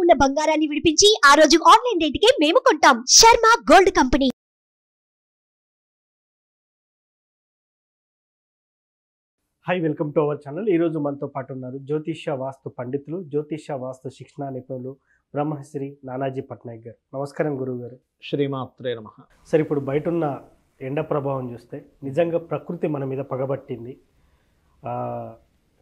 ఉన్న బంగారాన్ని విడిపించి ఆ రోజు ఆన్లైన్ రేటుకే మేము కొంటాం. Sharma gold company. Hi, welcome to our channel. ఈరోజు మనతో పాటు ఉన్నారు జ్యోతిష్య వాస్తు పండితులు, జ్యోతిష్య వాస్తు శిక్షణ నిపుణులు బ్రహ్మశ్రీ నానాజీ పట్నాయక్ గారు. నమస్కారం గురువు గారు. శ్రీమాత్రే నమః. సార్, ఇప్పుడు బయట ఉన్న ఎండ ప్రభావం చూస్తే నిజంగా ప్రకృతి మన మీద పగబట్టింది.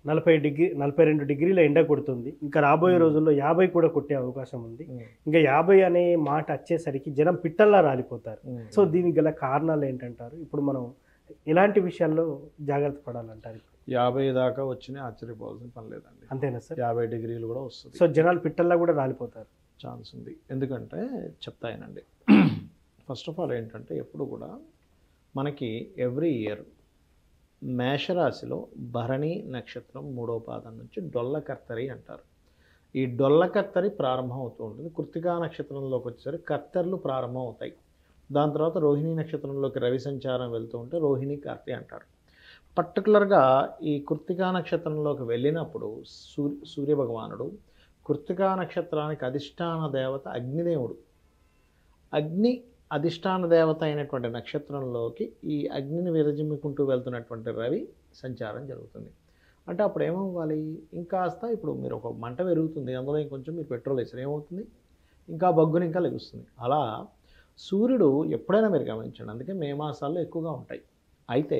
42 డిగ్రీల ఎండ కొడుతుంది. ఇంకా రాబోయే రోజుల్లో 50 కూడా కొట్టే అవకాశం ఉంది. ఇంకా 50 అనే మాట వచ్చేసరికి జనం పిట్టల్లా రాలిపోతారు. సో దీనికి గల కారణాలు ఏంటంటారు? ఇప్పుడు మనం ఎలాంటి విషయాల్లో జాగ్రత్త పడాలంటారు? 50 దాకా వచ్చినా ఆశ్చర్యపోవాల్సిన పని లేదండి. అంతేనా సార్? 50 డిగ్రీలు కూడా వస్తుంది. సో జనాలు పిట్టల్లా కూడా రాలిపోతారు. ఛాన్స్ ఉంది. ఎందుకంటే చెప్తాయనండి. ఫస్ట్ ఆఫ్ ఆల్ ఏంటంటే ఎప్పుడు కూడా మనకి ఎవ్రీ ఇయర్ మేషరాశిలో భరణి నక్షత్రం 3వ పాదం నుంచి డొల్లకర్తరి అంటారు. ఈ డొల్లకర్తరి ప్రారంభం అవుతూ ఉంటుంది. కృత్తికా నక్షత్రంలోకి వచ్చేసరికి కర్తర్లు ప్రారంభం అవుతాయి. దాని తర్వాత రోహిణీ నక్షత్రంలోకి రవి సంచారం వెళ్తూ ఉంటే రోహిణి కార్తె అంటారు. పర్టికులర్గా ఈ కృత్తికా నక్షత్రంలోకి వెళ్ళినప్పుడు సూర్యభగవానుడు కృత్తికా నక్షత్రానికి అధిష్టాన దేవత అగ్నిదేవుడు. అగ్ని అధిష్టాన దేవత అయినటువంటి నక్షత్రంలోకి ఈ అగ్నిని విరజిమ్ముకుంటూ వెళ్తున్నటువంటి రవి సంచారం జరుగుతుంది. అంటే అప్పుడు ఏమవ్వాలి? ఇంకాస్త ఇప్పుడు మీరు ఒక మంట పెరుగుతుంది, అందులో ఇంకొంచెం మీరు పెట్రోల్ వేసారు, ఏమవుతుంది? ఇంకా బగ్గుని ఇంకా లెగుస్తుంది. అలా సూర్యుడు ఎప్పుడైనా మీరు గమనించండి, అందుకే మే మాసాల్లో ఎక్కువగా ఉంటాయి. అయితే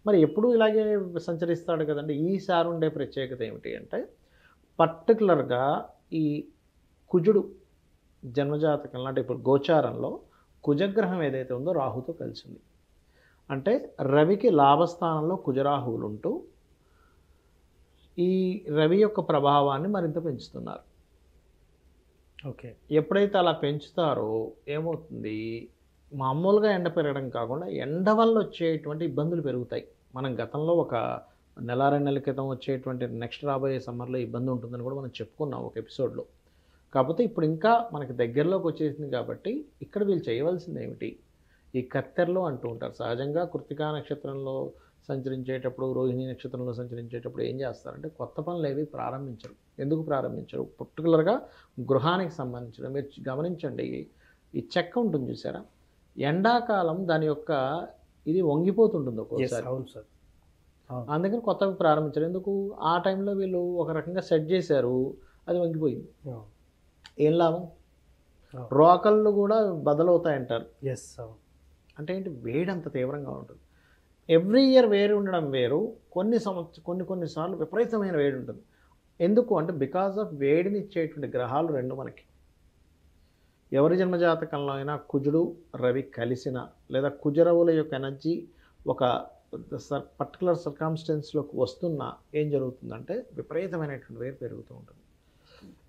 మరి ఎప్పుడు ఇలాగే సంచరిస్తాడు కదండి. ఈసారి ఉండే ప్రత్యేకత ఏమిటి అంటే పర్టికులర్గా ఈ కుజుడు జన్మజాతకంలో అంటే ఇప్పుడు గోచారంలో కుజగ్రహం ఏదైతే ఉందో రాహుతో కలిసింది. అంటే రవికి లాభస్థానంలో కుజరాహువులు ఉంటూ ఈ రవి యొక్క ప్రభావాన్ని మరింత పెంచుతున్నారు. ఓకే. ఎప్పుడైతే అలా పెంచుతారో ఏమవుతుంది? మామూలుగా ఎండ పెరగడం కాకుండా ఎండ వల్ల వచ్చేటువంటి ఇబ్బందులు పెరుగుతాయి. మనం గతంలో ఒక నెల 2 నెలల క్రితం వచ్చేటువంటి నెక్స్ట్ రాబోయే సమ్మర్లో ఇబ్బంది ఉంటుందని కూడా మనం చెప్పుకున్నాం ఒక ఎపిసోడ్లో. కాకపోతే ఇప్పుడు ఇంకా మనకి దగ్గరలోకి వచ్చేసింది కాబట్టి ఇక్కడ వీళ్ళు చేయవలసింది ఏమిటి? ఈ కత్తెరలో అంటూ ఉంటారు. సహజంగా కృత్తికా నక్షత్రంలో సంచరించేటప్పుడు, రోహిణీ నక్షత్రంలో సంచరించేటప్పుడు ఏం చేస్తారంటే కొత్త పనులు ఏవి ప్రారంభించరు. ఎందుకు ప్రారంభించరు? పర్టికులర్గా గృహానికి సంబంధించిన మీరు గమనించండి, ఈ చెక్క ఉంటుంది చూసారా, ఎండాకాలం దాని యొక్క ఇది వంగిపోతుంటుంది ఒక్కోసారి. అవును సార్. అందుకని కొత్తవి ప్రారంభించారు. ఎందుకు? ఆ టైంలో వీళ్ళు ఒక రకంగా సెట్ చేశారు, అది వంగిపోయింది. ఏం లాభం? రోకళ్ళు కూడా బదలవుతాయంటారు. అంటే ఏంటి? వేడి అంత తీవ్రంగా ఉంటుంది. ఎవ్రీ ఇయర్ వేడి ఉండడం వేరు, కొన్నిసార్లు విపరీతమైన వేడి ఉంటుంది. ఎందుకు అంటే బికాజ్ ఆఫ్ వేడిని ఇచ్చేటువంటి గ్రహాలు 2 మనకి. ఎవరి జన్మజాతకంలో అయినా కుజుడు రవి కలిసిన లేదా కుజరవుల యొక్క ఎనర్జీ ఒక పర్టికులర్ సర్కమ్స్టెన్స్లోకి వస్తున్నా ఏం జరుగుతుందంటే విపరీతమైనటువంటి వేడి పెరుగుతూ ఉంటుంది.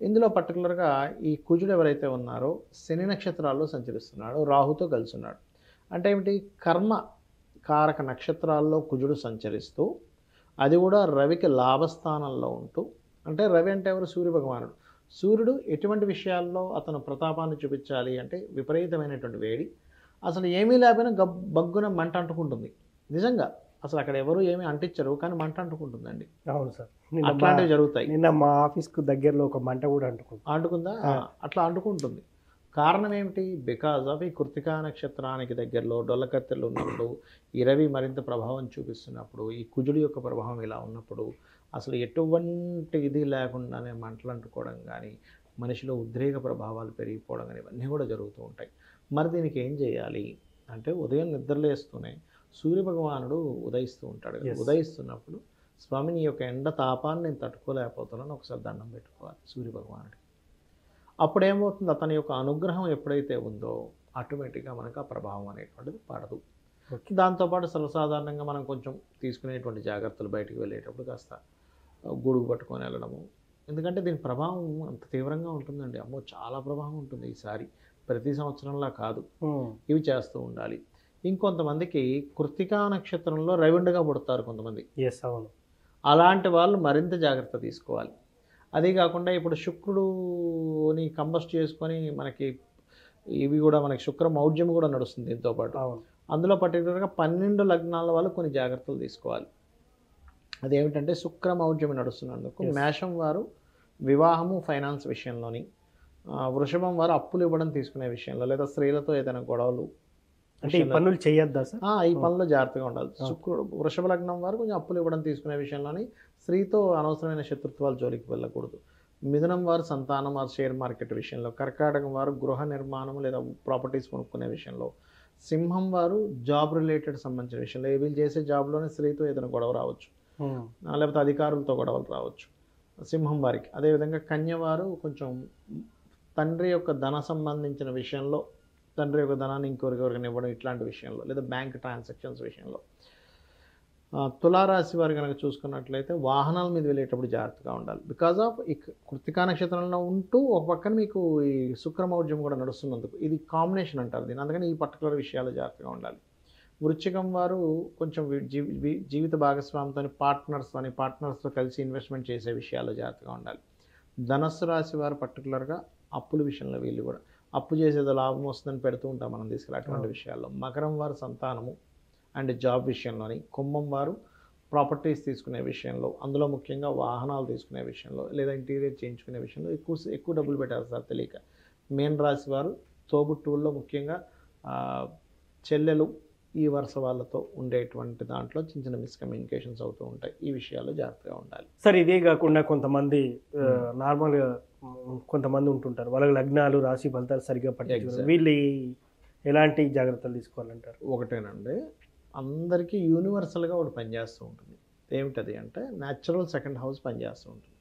ఇందులో పర్టికులర్గా ఈ కుజుడు ఎవరైతే ఉన్నారో శని నక్షత్రాల్లో సంచరిస్తున్నాడు, రాహుతో కలిసి ఉన్నాడు. అంటే ఏమిటి? కర్మ కారక నక్షత్రాల్లో కుజుడు సంచరిస్తూ అది కూడా రవికి లాభస్థానంలో ఉంటూ, అంటే రవి అంటే ఎవరు? సూర్యభగవానుడు. సూర్యుడు ఎటువంటి విషయాల్లో అతను ప్రతాపాన్ని చూపించాలి అంటే విపరీతమైనటువంటి వేడి, అసలు ఏమీ లేకపోయినా బగ్గున మంట అంటుకుంటుంది. నిజంగా అసలు అక్కడ ఎవరు ఏమీ అంటించరు, కానీ మంట అంటుకుంటుందండి. అవును సార్, అట్లాంటివి జరుగుతాయి. నిన్న మా ఆఫీస్కు దగ్గరలో ఒక మంట కూడా అంటుకుందా? అట్లా అంటుకుంటుంది. కారణం ఏమిటి? బికాజ్ ఆఫ్ ఈ కృత్తికా నక్షత్రానికి దగ్గరలో డొల్లకత్తెలు ఉన్నప్పుడు, ఈ రవి మరింత ప్రభావం చూపిస్తున్నప్పుడు, ఈ కుజుడి యొక్క ప్రభావం ఇలా ఉన్నప్పుడు అసలు ఎటువంటి ఇది లేకుండానే మంటలు అంటుకోవడం కానీ, మనిషిలో ఉద్రేక ప్రభావాలు పెరిగిపోవడం కానీ ఇవన్నీ కూడా జరుగుతూ ఉంటాయి. మరి దీనికి ఏం చేయాలి అంటే ఉదయం నిద్రలేస్తూనే సూర్యభగవానుడు ఉదయిస్తూ ఉంటాడు. ఉదయిస్తున్నప్పుడు స్వామి నీ యొక్క ఎండ తాపాన్ని నేను తట్టుకోలేకపోతున్నాను ఒకసారి దండం పెట్టుకోవాలి సూర్యభగవానుడికి. అప్పుడు ఏమవుతుంది? అతని యొక్క అనుగ్రహం ఎప్పుడైతే ఉందో ఆటోమేటిక్గా మనకు ఆ ప్రభావం అనేటువంటిది పడదు. దాంతోపాటు సర్వసాధారణంగా మనం కొంచెం తీసుకునేటువంటి జాగ్రత్తలు, బయటికి వెళ్ళేటప్పుడు కాస్త గొడుగు పట్టుకొని వెళ్ళడము. ఎందుకంటే దీని ప్రభావం అంత తీవ్రంగా ఉంటుందండి. అమ్మో, చాలా ప్రభావం ఉంటుంది ఈసారి, ప్రతి సంవత్సరంలా కాదు. ఇవి చేస్తూ ఉండాలి. ఇంకొంతమందికి కృత్తికా నక్షత్రంలో రవిండగా పుడతారు కొంతమంది. అవును. అలాంటి వాళ్ళు మరింత జాగ్రత్త తీసుకోవాలి. అదే కాకుండా ఇప్పుడు శుక్రుడుని కంబస్ట్ చేసుకొని మనకి ఇవి కూడా మనకి శుక్ర మౌఢ్యం కూడా నడుస్తుంది దీంతోపాటు. అందులో పర్టికులర్గా 12 లగ్నాల వాళ్ళు కొన్ని జాగ్రత్తలు తీసుకోవాలి. అదేమిటంటే శుక్ర మౌఢ్యం నడుస్తున్నందుకు మేషం వారు వివాహము, ఫైనాన్స్ విషయంలోని వృషభం వారు అప్పులు ఇవ్వడం తీసుకునే విషయంలో లేదా స్త్రీలతో ఏదైనా గొడవలు అంటే ఈ పనులు చేయొద్దా సార్? ఈ పనుల్లో జాగ్రత్తగా ఉండాలి. శుక్రుడు వృషభ లగ్నం వారు కొంచెం అప్పులు ఇవ్వడం తీసుకునే విషయంలోని స్త్రీతో అనవసరమైన శత్రుత్వాలు జోలికి వెళ్ళకూడదు. మిథునం వారు సంతానం వారు షేర్ మార్కెట్ విషయంలో, కర్కాటకం వారు గృహ నిర్మాణం లేదా ప్రాపర్టీస్ కొనుక్కునే విషయంలో, సింహం వారు జాబ్ రిలేటెడ్ సంబంధించిన విషయంలో వీళ్ళు చేసే జాబ్లోనే స్త్రీతో ఏదైనా గొడవ రావచ్చు, లేకపోతే అధికారులతో గొడవలు రావచ్చు సింహం వారికి. అదేవిధంగా కన్య వారు కొంచెం తండ్రి యొక్క ధన సంబంధించిన విషయంలో, తండ్రి యొక్క ధనాన్ని ఇంకొకరికైనా ఇవ్వడం ఇట్లాంటి విషయంలో, లేదా బ్యాంక్ ట్రాన్సాక్షన్స్ విషయంలో. తులారాశి వారు కనుక చూసుకున్నట్లయితే వాహనాల మీద వెళ్ళేటప్పుడు జాగ్రత్తగా ఉండాలి. బికాజ్ ఆఫ్ ఈ కృత్తికా నక్షత్రంలో ఉంటూ ఒక పక్కన మీకు ఈ శుక్రమౌర్జం కూడా నడుస్తున్నందుకు ఇది కాంబినేషన్ అంటారు దీన్ని, అందుకని ఈ పర్టికులర్ విషయాలు జాగ్రత్తగా ఉండాలి. వృశ్చికం వారు కొంచెం జీవిత భాగస్వామితో పార్ట్నర్స్తో కలిసి ఇన్వెస్ట్మెంట్ చేసే విషయాల్లో జాగ్రత్తగా ఉండాలి. ధనస్సు రాశి వారు పర్టికులర్గా అప్పుల విషయంలో వీళ్ళు కూడా అప్పు చేసేదో లాభం వస్తుందని పెడుతూ ఉంటాం మనం తీసుకెళ్ళి అటువంటి విషయాల్లో. మకరం వారు సంతానము అండ్ జాబ్ విషయంలోని, కుంభం వారు ప్రాపర్టీస్ తీసుకునే విషయంలో, అందులో ముఖ్యంగా వాహనాలు తీసుకునే విషయంలో లేదా ఇంటీరియర్ చేయించుకునే విషయంలో ఎక్కువ డబ్బులు పెట్టారు సార్ తెలియక. మీన రాశి వారు తోబుట్టువుల్లో ముఖ్యంగా చెల్లెలు ఈ వరుస వాళ్ళతో ఉండేటువంటి దాంట్లో చిన్న చిన్న మిస్కమ్యూనికేషన్స్ అవుతూ ఉంటాయి. ఈ విషయాల్లో జాగ్రత్తగా ఉండాలి సార్. ఇదే కాకుండా కొంతమంది నార్మల్గా కొంతమంది ఉంటుంటారు, వాళ్ళకి లగ్నాలు రాశి ఫలితాలు సరిగ్గా పట్టించుకోరు, వీళ్ళు ఎలాంటి జాగ్రత్తలు తీసుకోవాలంటారు? ఒకటేనండి, అందరికీ యూనివర్సల్గా ఒకటి పనిచేస్తూ ఉంటుంది. ఏమిటది అంటే న్యాచురల్ సెకండ్ హౌస్ పనిచేస్తూ ఉంటుంది.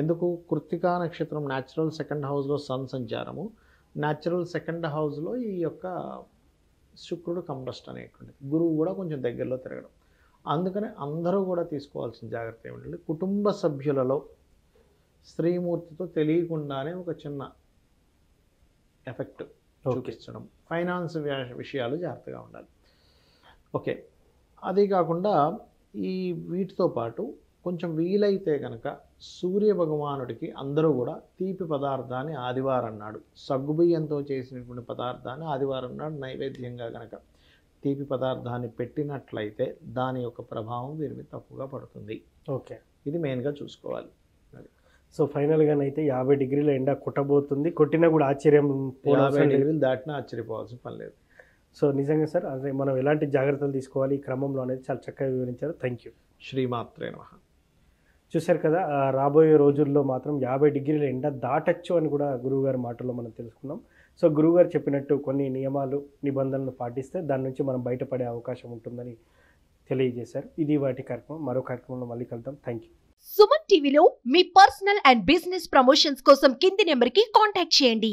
ఎందుకు? కృత్తికా నక్షత్రం న్యాచురల్ సెకండ్ హౌస్లో సన్ సంచారము, న్యాచురల్ సెకండ్ హౌస్లో ఈ యొక్క శుక్రుడు కంబస్ట్ అనేటువంటిది, గురువు కూడా కొంచెం దగ్గరలో తిరగడం. అందుకని అందరూ కూడా తీసుకోవాల్సిన జాగ్రత్త ఏమిటంటే కుటుంబ సభ్యులలో స్త్రీమూర్తితో తెలియకుండానే ఒక చిన్న ఎఫెక్ట్ చూపించడం, ఫైనాన్స్ విషయాలు జాగ్రత్తగా ఉండాలి. ఓకే, అది కాకుండా వీటితో పాటు కొంచెం వీలైతే కనుక సూర్య భగవానుడికి అందరూ కూడా తీపి పదార్థాన్ని ఆదివారం నాడు సగ్గుబియ్యంతో చేసినటువంటి పదార్థాన్ని ఆదివారం నాడు నైవేద్యంగా కనుక తీపి పదార్థాన్ని పెట్టినట్లయితే దాని యొక్క ప్రభావం వీరి మీద తక్కువగా పడుతుంది. ఓకే, ఇది మెయిన్గా చూసుకోవాలి. సో ఫైనల్గానైతే 50 డిగ్రీల ఎండ కొట్టబోతుంది, కొట్టినా కూడా 50 డిగ్రీలు దాటినా ఆశ్చర్యపోవాల్సిన పని లేదు. సో నిజంగా సార్, అదే మనం ఎలాంటి జాగ్రత్తలు తీసుకోవాలి ఈ క్రమంలో అనేది చాలా చక్కగా వివరించారు. Thank you. శ్రీమాత్రే నమః. చూశారు కదా, రాబోయే రోజుల్లో మాత్రం 50 డిగ్రీల ఎండ దాటచ్చు అని కూడా గురువుగారి మాటల్లో మనం తెలుసుకున్నాం. సో గురువుగారు చెప్పినట్టు కొన్ని నియమాలు నిబంధనలు పాటిస్తే దాని నుంచి మనం బయటపడే అవకాశం ఉంటుందని తెలియజేశారు. ఇది వాటి కార్యక్రమం. మరో కార్యక్రమంలో మళ్ళీ కలుద్దాం. Thank you. సుమన్ టీవీలో మీ పర్సనల్ అండ్ బిజినెస్ ప్రమోషన్స్ కోసం కింది నెంబర్కి కాంటాక్ట్ చేయండి.